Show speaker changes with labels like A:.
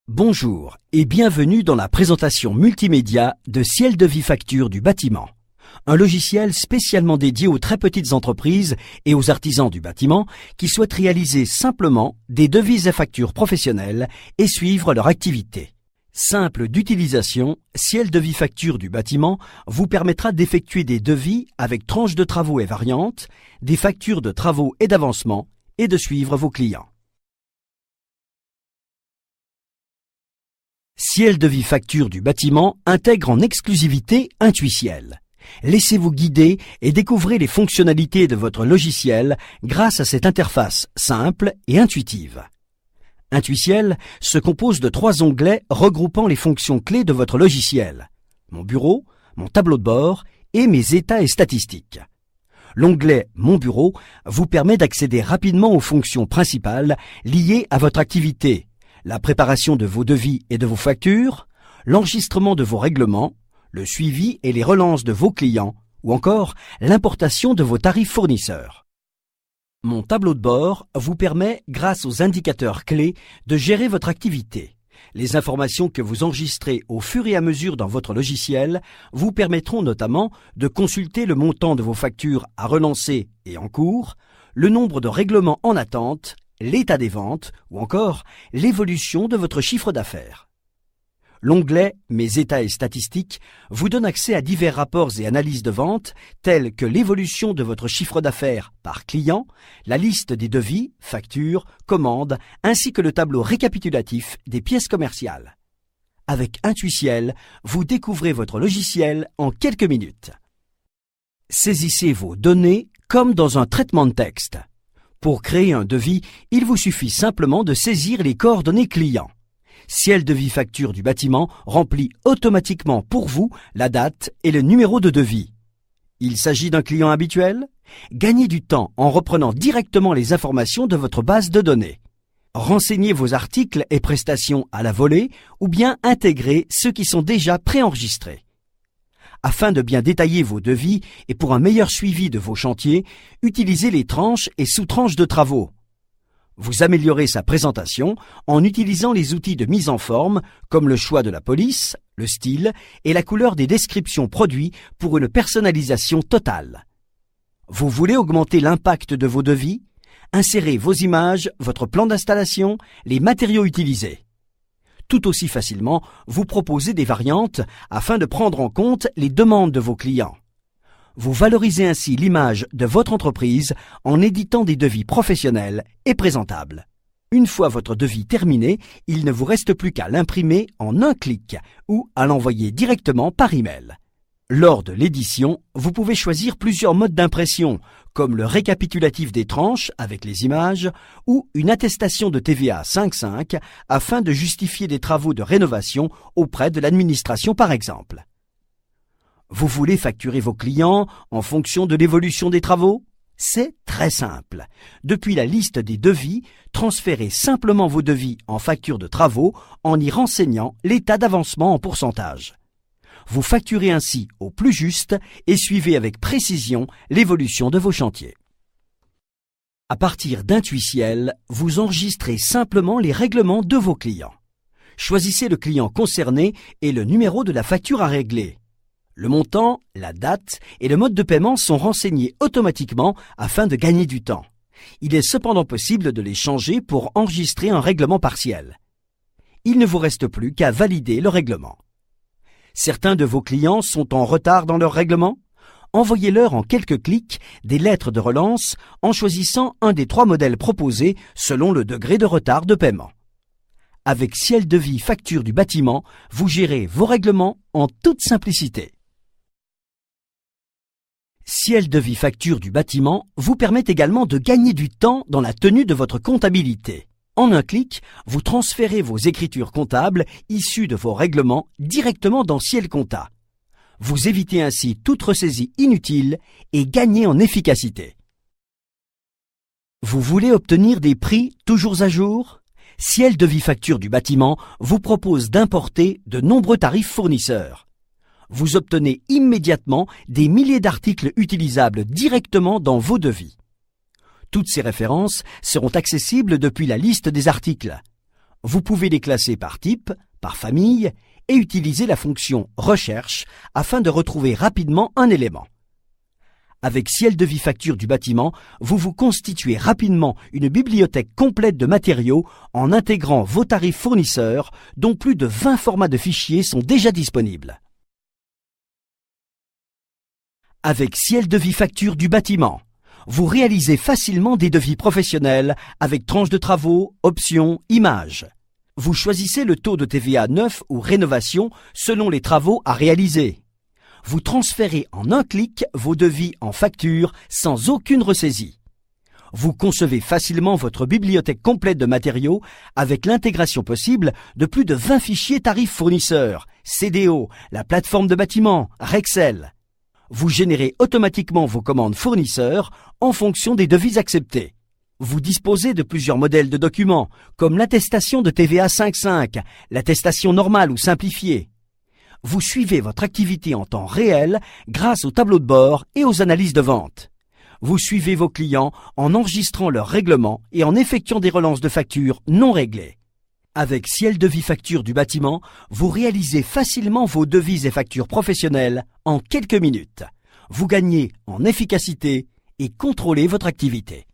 A: Bonjour et bienvenue dans la présentation multimédia de Ciel de Vie Facture du bâtiment, un logiciel spécialement dédié aux très petites entreprises et aux artisans du bâtiment qui souhaitent réaliser simplement des devis et factures professionnelles et suivre leur activité. Simple d'utilisation, Ciel de Vie Facture du bâtiment vous permettra d'effectuer des devis avec tranches de travaux et variantes, des factures de travaux et d'avancement et de suivre vos clients. Ciel de Vie Facture du bâtiment intègre en exclusivité Intuiciel. Laissez-vous guider et découvrez les fonctionnalités de votre logiciel grâce à cette interface simple et intuitive. Intuiciel se compose de 3 onglets regroupant les fonctions clés de votre logiciel: Mon bureau, mon tableau de bord et mes états et statistiques. L'onglet Mon bureau vous permet d'accéder rapidement aux fonctions principales liées à votre activité: la préparation de vos devis et de vos factures, l'enregistrement de vos règlements, le suivi et les relances de vos clients, ou encore l'importation de vos tarifs fournisseurs. Mon tableau de bord vous permet, grâce aux indicateurs clés, de gérer votre activité. Les informations que vous enregistrez au fur et à mesure dans votre logiciel vous permettront notamment de consulter le montant de vos factures à relancer et en cours, le nombre de règlements en attente, l'état des ventes ou encore l'évolution de votre chiffre d'affaires. L'onglet Mes états et statistiques vous donne accès à divers rapports et analyses de vente tels que l'évolution de votre chiffre d'affaires par client, la liste des devis, factures, commandes ainsi que le tableau récapitulatif des pièces commerciales. Avec Intuiciel, vous découvrez votre logiciel en quelques minutes. Saisissez vos données comme dans un traitement de texte. Pour créer un devis, il vous suffit simplement de saisir les coordonnées clients. Ciel de Vie Facture du bâtiment remplit automatiquement pour vous la date et le numéro de devis. Il s'agit d'un client habituel? Gagnez du temps en reprenant directement les informations de votre base de données. Renseignez vos articles et prestations à la volée ou bien intégrez ceux qui sont déjà préenregistrés. Afin de bien détailler vos devis et pour un meilleur suivi de vos chantiers, utilisez les tranches et sous-tranches de travaux. Vous améliorez sa présentation en utilisant les outils de mise en forme comme le choix de la police, le style et la couleur des descriptions produits pour une personnalisation totale. Vous voulez augmenter l'impact de vos devis? Insérez vos images, votre plan d'installation, les matériaux utilisés. Tout aussi facilement, vous proposez des variantes afin de prendre en compte les demandes de vos clients. Vous valorisez ainsi l'image de votre entreprise en éditant des devis professionnels et présentables. Une fois votre devis terminé, il ne vous reste plus qu'à l'imprimer en un clic ou à l'envoyer directement par email. Lors de l'édition, vous pouvez choisir plusieurs modes d'impression, comme le récapitulatif des tranches avec les images ou une attestation de TVA 5.5 afin de justifier des travaux de rénovation auprès de l'administration par exemple. Vous voulez facturer vos clients en fonction de l'évolution des travaux? C'est très simple. Depuis la liste des devis, transférez simplement vos devis en facture de travaux en y renseignant l'état d'avancement en pourcentage. Vous facturez ainsi au plus juste et suivez avec précision l'évolution de vos chantiers. À partir d'Intuiciel, vous enregistrez simplement les règlements de vos clients. Choisissez le client concerné et le numéro de la facture à régler. Le montant, la date et le mode de paiement sont renseignés automatiquement afin de gagner du temps. Il est cependant possible de les changer pour enregistrer un règlement partiel. Il ne vous reste plus qu'à valider le règlement. Certains de vos clients sont en retard dans leur règlement? Envoyez-leur en quelques clics des lettres de relance en choisissant un des 3 modèles proposés selon le degré de retard de paiement. Avec Ciel de Vie Facture du bâtiment, vous gérez vos règlements en toute simplicité. Ciel de Vie Facture du bâtiment vous permet également de gagner du temps dans la tenue de votre comptabilité. En un clic, vous transférez vos écritures comptables issues de vos règlements directement dans Ciel Compta. Vous évitez ainsi toute ressaisie inutile et gagnez en efficacité. Vous voulez obtenir des prix toujours à jour? Ciel de Vie Facture du bâtiment vous propose d'importer de nombreux tarifs fournisseurs. Vous obtenez immédiatement des milliers d'articles utilisables directement dans vos devis. Toutes ces références seront accessibles depuis la liste des articles. Vous pouvez les classer par type, par famille et utiliser la fonction « Recherche » afin de retrouver rapidement un élément. Avec Ciel de Vie Facture du bâtiment, vous vous constituez rapidement une bibliothèque complète de matériaux en intégrant vos tarifs fournisseurs, dont plus de 20 formats de fichiers sont déjà disponibles. Avec Ciel de Vie Facture du bâtiment, vous réalisez facilement des devis professionnels avec tranches de travaux, options, images. Vous choisissez le taux de TVA neuf ou rénovation selon les travaux à réaliser. Vous transférez en un clic vos devis en facture sans aucune ressaisie. Vous concevez facilement votre bibliothèque complète de matériaux avec l'intégration possible de plus de 20 fichiers tarifs fournisseurs, CDO, la plateforme de bâtiment, Rexel. Vous générez automatiquement vos commandes fournisseurs en fonction des devis acceptés. Vous disposez de plusieurs modèles de documents, comme l'attestation de TVA 5.5, l'attestation normale ou simplifiée. Vous suivez votre activité en temps réel grâce au tableau de bord et aux analyses de vente. Vous suivez vos clients en enregistrant leurs règlements et en effectuant des relances de factures non réglées. Avec Ciel de Vie Facture du bâtiment, vous réalisez facilement vos devis et factures professionnelles en quelques minutes. Vous gagnez en efficacité et contrôlez votre activité.